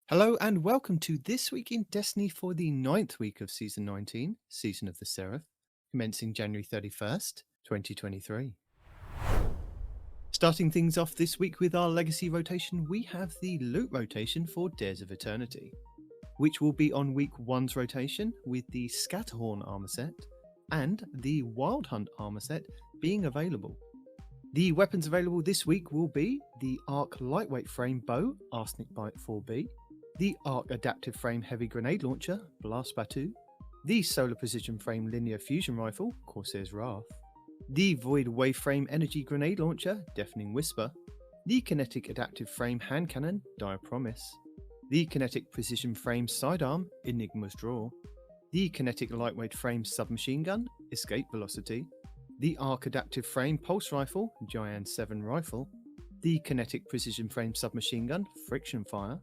Hello and welcome to This Week in Destiny for the ninth week of Season 19, Season of the Seraph, commencing January 31st, 2023. Starting things off this week with our Legacy rotation, we have the Loot rotation for Dares of Eternity, which will be on Week 1's rotation with the Scatterhorn armor set and the Wild Hunt armor set being available. The weapons available this week will be the Arc Lightweight Frame Bow, Arsenic Bite 4B, the Arc Adaptive Frame Heavy Grenade Launcher, Blast Batu, the Solar Precision Frame Linear Fusion Rifle, Corsair's Wrath, the Void Waveframe Energy Grenade Launcher, Deafening Whisper, the Kinetic Adaptive Frame Hand Cannon, Dire Promise, the Kinetic Precision Frame Sidearm, Enigma's Draw, the Kinetic Lightweight Frame Submachine Gun, Escape Velocity, the Arc Adaptive Frame Pulse Rifle, Giant 7 Rifle, the Kinetic Precision Frame Submachine Gun, Friction Fire,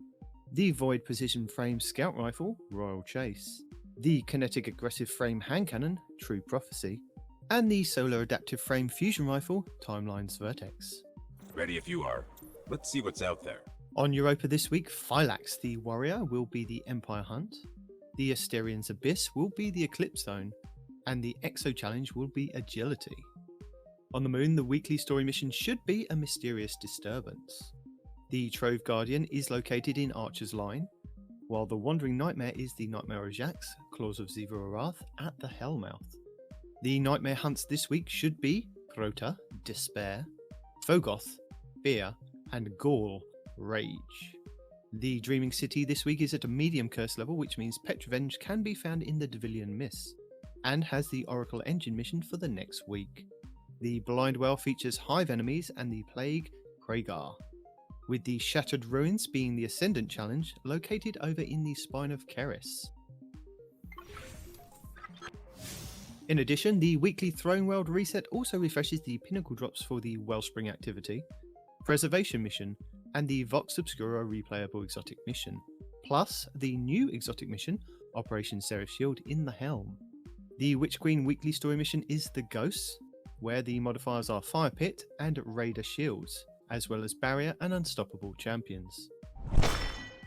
the Void Precision Frame Scout Rifle, Royal Chase, the Kinetic Aggressive Frame Hand Cannon, True Prophecy, and the Solar Adaptive Frame Fusion Rifle, Timeline's Vertex. Ready if you are. Let's see what's out there. On Europa this week, Phylax the Warrior will be the Empire Hunt, the Asterian's Abyss will be the Eclipse Zone, and the Exo Challenge will be Agility. On the Moon, the weekly story mission should be a Mysterious Disturbance. The Trove Guardian is located in Archer's Line, while the Wandering Nightmare is the Nightmare of Jax, Claws of Ziva Arath at the Hellmouth. The Nightmare hunts this week should be Crota, Despair, Fogoth, Fear, and Gaul, Rage. The Dreaming City this week is at a medium curse level, which means Petrevenge can be found in the Devillian Mists, and has the Oracle Engine mission for the next week. The Blind Well features Hive enemies and the Plague, Kragar, with the Shattered Ruins being the Ascendant challenge located over in the Spine of Keris. In addition, the weekly Throne World reset also refreshes the Pinnacle drops for the Wellspring activity, Preservation mission, and the Vox Obscura replayable exotic mission, plus the new exotic mission, Operation Seraph Shield in the Helm. The Witch Queen weekly story mission is The Ghosts, where the modifiers are Fire Pit and Raider Shields, as well as Barrier and Unstoppable champions.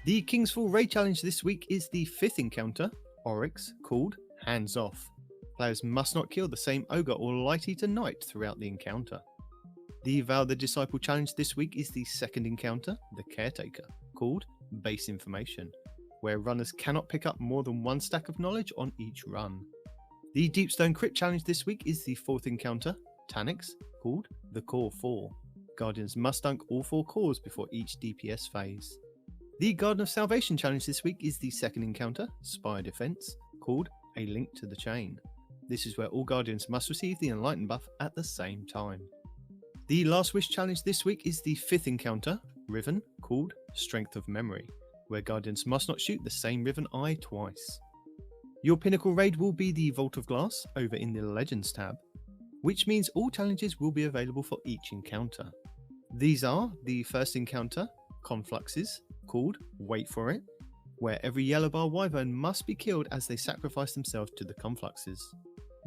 The Kingsfall Raid Challenge this week is the 5th encounter, Oryx, called Hands Off. Players must not kill the same Ogre or Light Eater Knight throughout the encounter. The Vow the Disciple Challenge this week is the 2nd encounter, the Caretaker, called Base Information, where runners cannot pick up more than 1 stack of knowledge on each run. The Deepstone Crypt Challenge this week is the 4th encounter, Tanix, called the Core 4. Guardians must dunk all 4 cores before each DPS phase. The Garden of Salvation Challenge this week is the 2nd encounter, Spire Defense, called A Link to the Chain. This is where all Guardians must receive the Enlighten buff at the same time. The Last Wish Challenge this week is the 5th encounter, Riven, called Strength of Memory, where Guardians must not shoot the same Riven Eye twice. Your Pinnacle raid will be the Vault of Glass over in the Legends tab, which means all challenges will be available for each encounter. These are the 1st encounter, Confluxes, called Wait For It, where every Yellow Bar Wyvern must be killed as they sacrifice themselves to the Confluxes.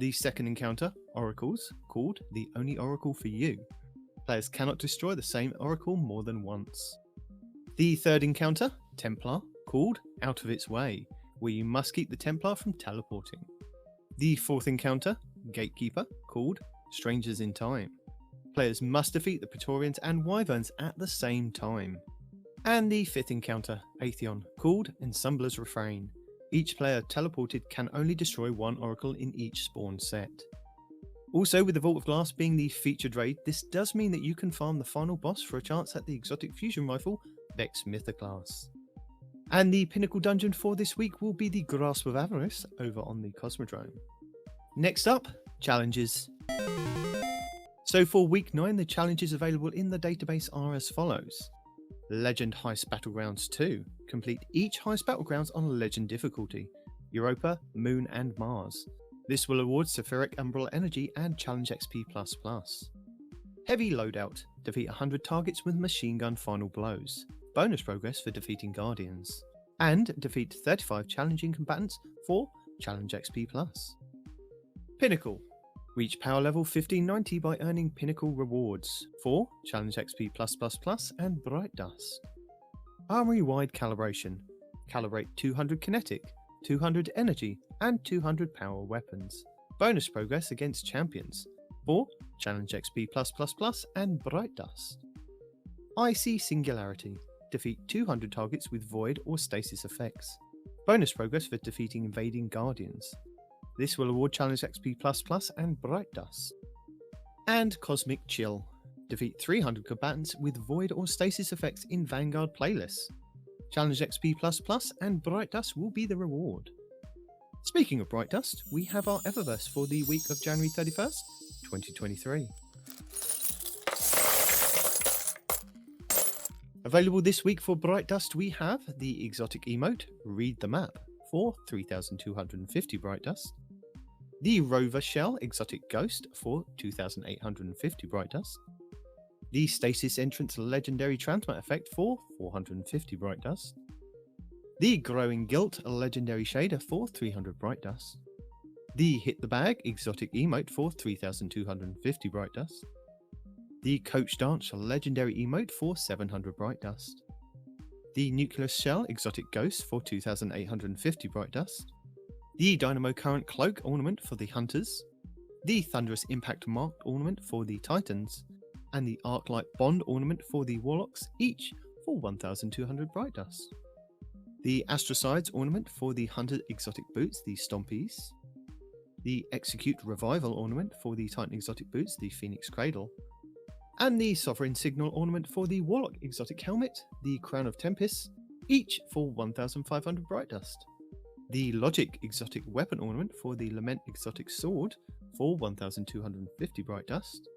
The 2nd encounter, Oracles, called The Only Oracle For You. Players cannot destroy the same Oracle more than once. The 3rd encounter, Templar, called Out of Its Way, where you must keep the Templar from teleporting. The 4th encounter, Gatekeeper, called Strangers in Time. Players must defeat the Praetorians and Wyverns at the same time. And the 5th encounter, Atheon, called Ensembler's Refrain. Each player teleported can only destroy 1 Oracle in each spawn set. Also, with the Vault of Glass being the featured raid, this does mean that you can farm the final boss for a chance at the exotic fusion rifle, Vex Mythoclast. And the Pinnacle dungeon for this week will be the Grasp of Avarice over on the Cosmodrome. Next up, challenges. So for week 9, the challenges available in the database are as follows. Legend Heist Battlegrounds 2. Complete each Heist Battlegrounds on Legend difficulty, Europa, Moon and Mars. This will award Sephiric Umbral Energy and Challenge XP++. Heavy Loadout. Defeat 100 targets with Machine Gun Final Blows. Bonus progress for defeating Guardians. And defeat 35 challenging combatants for Challenge XP+. Pinnacle. Reach power level 1590 by earning Pinnacle rewards for Challenge XP++ and Bright Dust. Armory Wide Calibration. Calibrate 200 kinetic, 200 energy, and 200 power weapons. Bonus progress against champions. 4. Challenge XP+++ and Bright Dust. Icy Singularity. Defeat 200 targets with Void or Stasis effects. Bonus progress for defeating invading Guardians. This will award Challenge XP++ and Bright Dust. And Cosmic Chill. Defeat 300 combatants with Void or Stasis effects in Vanguard playlists. Challenge XP++ and Bright Dust will be the reward. Speaking of Bright Dust, we have our Eververse for the week of January 31st, 2023. Available this week for Bright Dust, we have the exotic emote, Read the Map, for 3,250 Bright Dust. The Rover Shell Exotic Ghost for 2,850 Bright Dust. The Stasis Entrance Legendary Transmit Effect for 450 Bright Dust. The Growing Guilt Legendary Shader for 300 Bright Dust. The Hit the Bag Exotic Emote for 3,250 Bright Dust. The Coach Dance Legendary Emote for 700 Bright Dust. The Nucleus Shell Exotic Ghost for 2,850 Bright Dust. The Dynamo Current Cloak Ornament for the Hunters. The Thunderous Impact Mark Ornament for the Titans. And the Arclight Bond Ornament for the Warlocks, each for 1,200 Bright Dust. The Astrocides Ornament for the Hunter Exotic Boots, the Stompies. The Execute Revival Ornament for the Titan Exotic Boots, the Phoenix Cradle. And the Sovereign Signal Ornament for the Warlock Exotic Helmet, the Crown of Tempest, each for 1,500 Bright Dust. The Logic Exotic Weapon Ornament for the Lament Exotic Sword for 1,250 Bright Dust.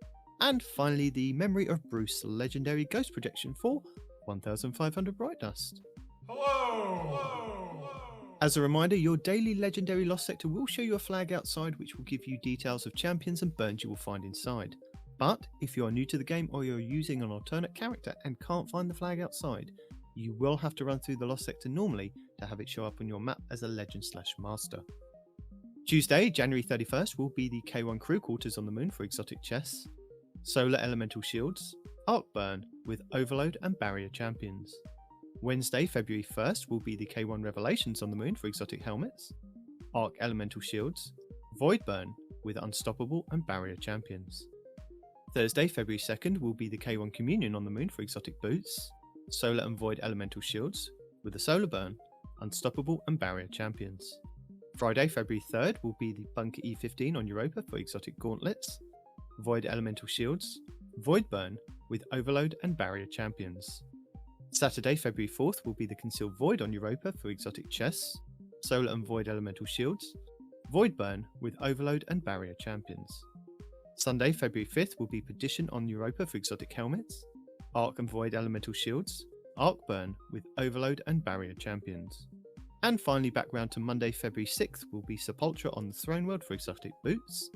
And finally, the Memory of Bruce Legendary Ghost Projection for 1,500 Bright Dust. Hello! As a reminder, your daily Legendary Lost Sector will show you a flag outside which will give you details of champions and burns you will find inside. But if you are new to the game or you're using an alternate character and can't find the flag outside, you will have to run through the Lost Sector normally to have it show up on your map as a Legend/Master. Tuesday, January 31st will be the K1 Crew Quarters on the Moon for exotic chests, Solar Elemental Shields, Arc Burn with Overload and Barrier Champions. Wednesday, February 1st will be the K1 Revelations on the Moon for exotic helmets, Arc Elemental Shields, Void Burn with Unstoppable and Barrier Champions. Thursday, February 2nd will be the K1 Communion on the Moon for exotic boots, Solar and Void Elemental Shields with a Solar Burn, Unstoppable and Barrier Champions. Friday, February 3rd will be the Bunker E15 on Europa for exotic gauntlets, Void Elemental Shields, Void Burn with Overload and Barrier Champions. Saturday, February 4th will be the Concealed Void on Europa for exotic chests, Solar and Void Elemental Shields, Void Burn with Overload and Barrier Champions. Sunday, February 5th will be Perdition on Europa for exotic helmets, Arc and Void Elemental Shields, Arc Burn with Overload and Barrier Champions. And finally, back round to Monday, February 6th will be Sepultura on the Throne World for exotic boots,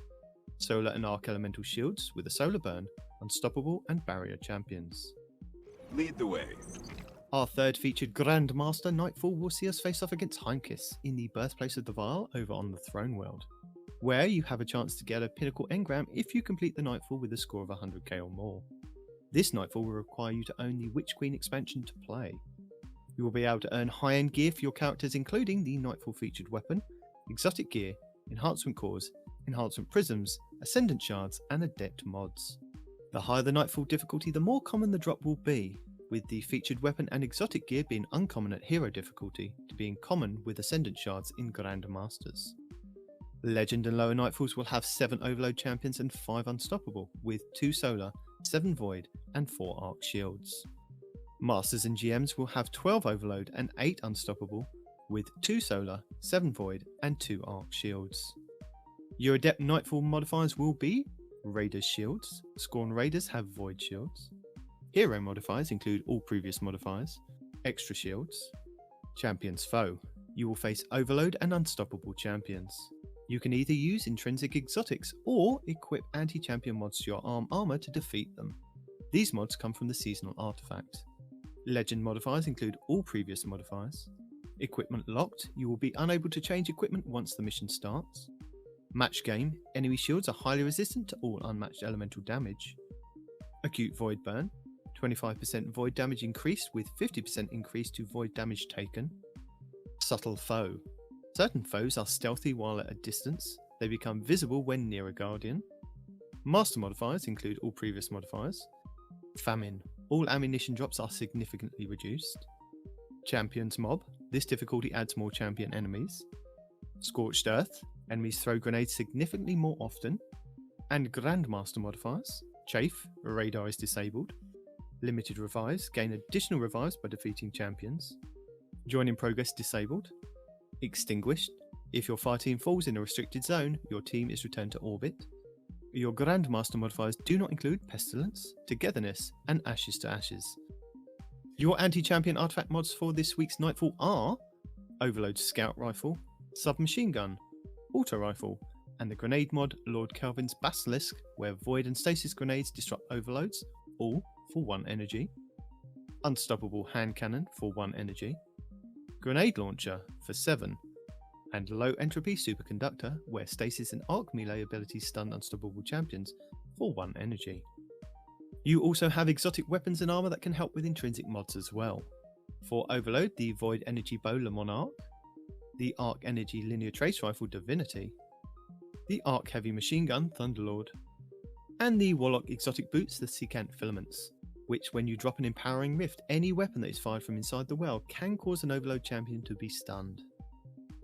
Solar and Arc Elemental Shields with a Solar Burn, Unstoppable and Barrier Champions. Lead the way. Our third featured Grandmaster Nightfall will see us face off against Heimkiss in the Birthplace of the Vile over on the Throne World, where you have a chance to get a Pinnacle engram if you complete the Nightfall with a score of 100k or more. This Nightfall will require you to own the Witch Queen expansion to play. You will be able to earn high-end gear for your characters, including the Nightfall featured weapon, exotic gear, enhancement cores, enhancement prisms, Ascendant shards, and adept mods. The higher the Nightfall difficulty, the more common the drop will be, with the featured weapon and exotic gear being uncommon at hero difficulty to being common with Ascendant shards in Grandmasters. Legend and lower Nightfalls will have 7 Overload champions and 5 Unstoppable, with 2 Solar, 7 Void, and 4 Arc shields. Masters and GMs will have 12 Overload and 8 Unstoppable, with 2 Solar, 7 Void, and 2 Arc shields. Your Adept Nightfall modifiers will be Raiders shields, Scorn Raiders have Void shields. Hero modifiers include all previous modifiers, extra shields. Champions Foe. You will face Overload and Unstoppable champions. You can either use intrinsic exotics or equip anti-champion mods to your armor to defeat them. These mods come from the seasonal artifact. Legend modifiers include all previous modifiers. Equipment locked. You will be unable to change equipment once the mission starts. Match game. Enemy shields are highly resistant to all unmatched elemental damage. Acute Void Burn. 25% void damage increased with 50% increase to void damage taken. Subtle Foe. Certain foes are stealthy while at a distance. They become visible when near a guardian. Master modifiers include all previous modifiers. Famine. All ammunition drops are significantly reduced. Champion's Mob. This difficulty adds more champion enemies. Scorched Earth. Enemies throw grenades significantly more often. And Grandmaster modifiers. Chafe. Radar is disabled. Limited revives. Gain additional revives by defeating champions. Join in progress disabled. Extinguished. If your fire team falls in a restricted zone, your team is returned to orbit. Your Grandmaster modifiers do not include Pestilence, Togetherness, and Ashes to Ashes. Your anti-champion artifact mods for this week's Nightfall are Overload Scout Rifle, Submachine Gun, Auto Rifle, and the grenade mod Lord Kelvin's Basilisk, where Void and Stasis grenades disrupt overloads, all for 1 energy. Unstoppable Hand Cannon for 1 energy. Grenade Launcher for 7. And Low Entropy Superconductor, where Stasis and Arc melee abilities stun unstoppable champions for 1 energy. You also have exotic weapons and armor that can help with intrinsic mods as well. For Overload, the Void Energy Bow Le Monarch, the Arc Energy Linear Trace Rifle Divinity, the Arc Heavy Machine Gun Thunderlord, and the Warlock Exotic Boots the Secant Filaments, which when you drop an Empowering Rift, any weapon that is fired from inside the well can cause an Overload champion to be stunned.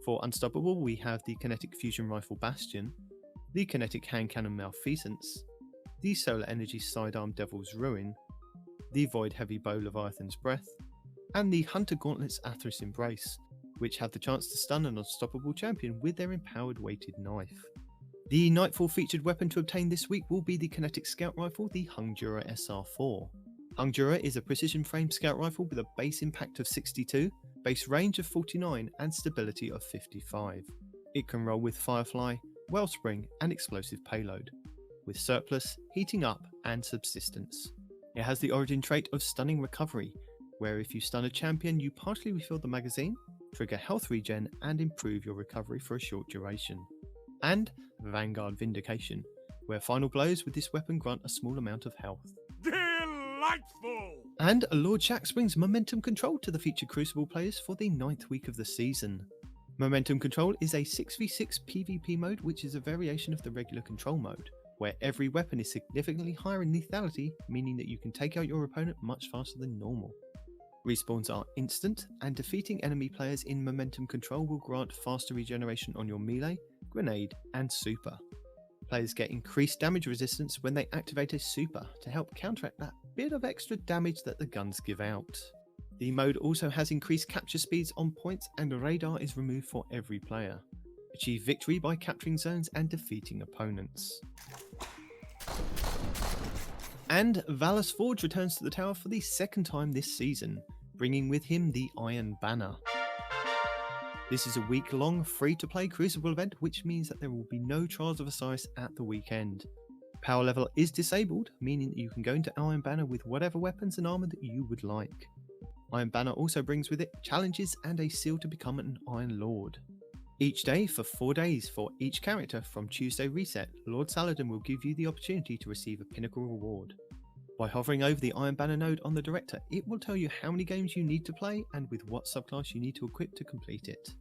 For Unstoppable, we have the Kinetic Fusion Rifle Bastion, the Kinetic Hand Cannon Malfeasance, the Solar Energy Sidearm Devil's Ruin, the Void Heavy Bow Leviathan's Breath, and the Hunter Gauntlets Athris Embrace, which have the chance to stun an unstoppable champion with their empowered weighted knife. The Nightfall featured weapon to obtain this week will be the Kinetic Scout Rifle, the Hungdura SR4. Hungdura is a precision frame scout rifle with a base impact of 62, base range of 49 and stability of 55. It can roll with Firefly, Wellspring and explosive payload, with surplus, heating up and subsistence. It has the origin trait of Stunning Recovery, where if you stun a champion you partially refill the magazine, trigger health regen and improve your recovery for a short duration. And Vanguard Vindication, where final blows with this weapon grant a small amount of health. Delightful! And Lord Shaxx brings momentum control to the featured Crucible players for the 9th week of the season. Momentum control is a 6v6 PvP mode which is a variation of the regular control mode, where every weapon is significantly higher in lethality, meaning that you can take out your opponent much faster than normal. Respawns are instant, and defeating enemy players in momentum control will grant faster regeneration on your melee, grenade and super. Players get increased damage resistance when they activate a super to help counteract that bit of extra damage that the guns give out. The mode also has increased capture speeds on points and radar is removed for every player. Achieve victory by capturing zones and defeating opponents. And Valus Forge returns to the tower for the 2nd time this season, bringing with him the Iron Banner. This is a week-long free-to-play Crucible event, which means that there will be no Trials of Osiris at the weekend. Power level is disabled, meaning that you can go into Iron Banner with whatever weapons and armor that you would like. Iron Banner also brings with it challenges and a seal to become an Iron Lord. Each day for 4 days for each character from Tuesday reset, Lord Saladin will give you the opportunity to receive a Pinnacle reward. By hovering over the Iron Banner node on the Director, it will tell you how many games you need to play and with what subclass you need to equip to complete it.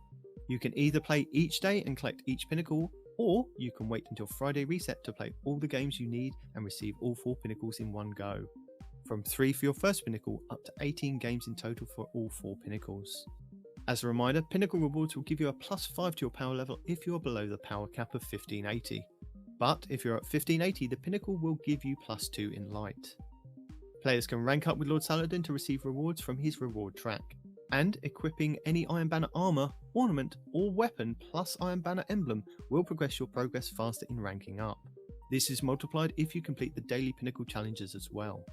You can either play each day and collect each Pinnacle, or you can wait until Friday reset to play all the games you need and receive all 4 Pinnacles in one go. From 3 for your first Pinnacle up to 18 games in total for all 4 Pinnacles. As a reminder, Pinnacle rewards will give you a +5 to your power level if you are below the power cap of 1580. But if you're at 1580, the Pinnacle will give you +2 in light. Players can rank up with Lord Saladin to receive rewards from his reward track, and equipping any Iron Banner armor, ornament, or weapon plus Iron Banner emblem will progress your progress faster in ranking up. This is multiplied if you complete the daily Pinnacle challenges as well.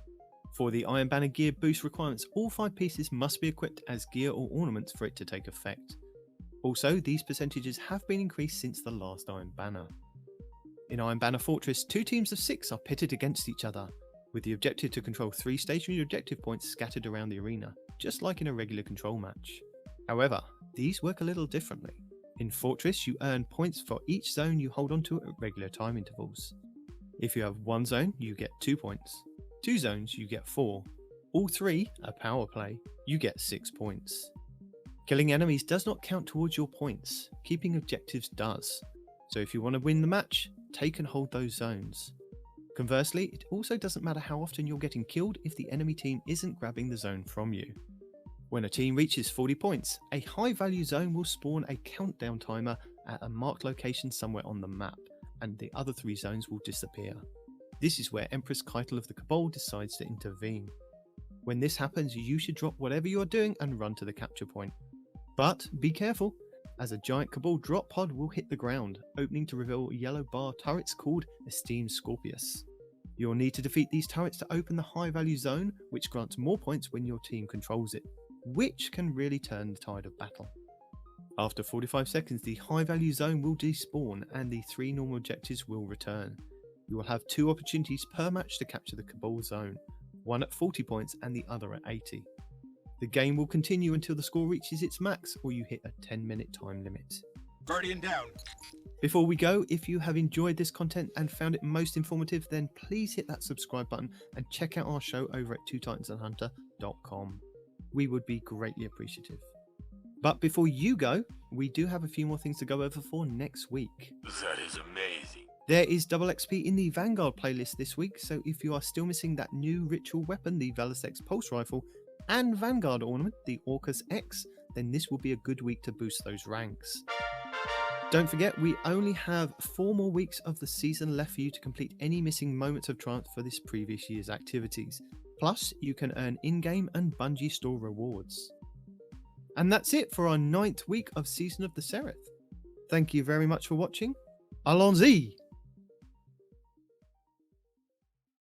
For the Iron Banner gear boost requirements, all 5 pieces must be equipped as gear or ornaments for it to take effect. Also, these percentages have been increased since the last Iron Banner. In Iron Banner Fortress, 2 teams of 6 are pitted against each other, with the objective to control 3 stationary objective points scattered around the arena, just like in a regular control match. However, these work a little differently. In Fortress, you earn points for each zone you hold onto at regular time intervals. If you have 1 zone, you get 2 points. 2 zones, you get 4. All 3, a power play, you get 6 points. Killing enemies does not count towards your points, keeping objectives does. So if you want to win the match, take and hold those zones. Conversely, it also doesn't matter how often you're getting killed if the enemy team isn't grabbing the zone from you. When a team reaches 40 points, a high value zone will spawn a countdown timer at a marked location somewhere on the map, and the other 3 zones will disappear. This is where Empress Keitel of the Cabal decides to intervene. When this happens, you should drop whatever you are doing and run to the capture point. But be careful, as a giant Cabal drop pod will hit the ground, opening to reveal yellow bar turrets called Esteemed Scorpius. You'll need to defeat these turrets to open the high value zone, which grants more points when your team controls it, which can really turn the tide of battle. After 45 seconds, the high value zone will despawn and the 3 normal objectives will return. You will have 2 opportunities per match to capture the Cabal zone, one at 40 points and the other at 80. The game will continue until the score reaches its max or you hit a 10-minute time limit. Guardian down. Before we go, if you have enjoyed this content and found it most informative, then please hit that subscribe button and check out our show over at twotitansandhunter.com. We would be greatly appreciative. But before you go, we do have a few more things to go over for next week. That is amazing. There is double XP in the Vanguard playlist this week, so if you are still missing that new ritual weapon, the Valus X Pulse Rifle, and Vanguard ornament, the Orcus X, then this will be a good week to boost those ranks. Don't forget, we only have 4 more weeks of the season left for you to complete any missing moments of triumph for this previous year's activities. Plus, you can earn in-game and Bungie store rewards. And that's it for our 9th week of Season of the Seraph. Thank you very much for watching. Allons-y!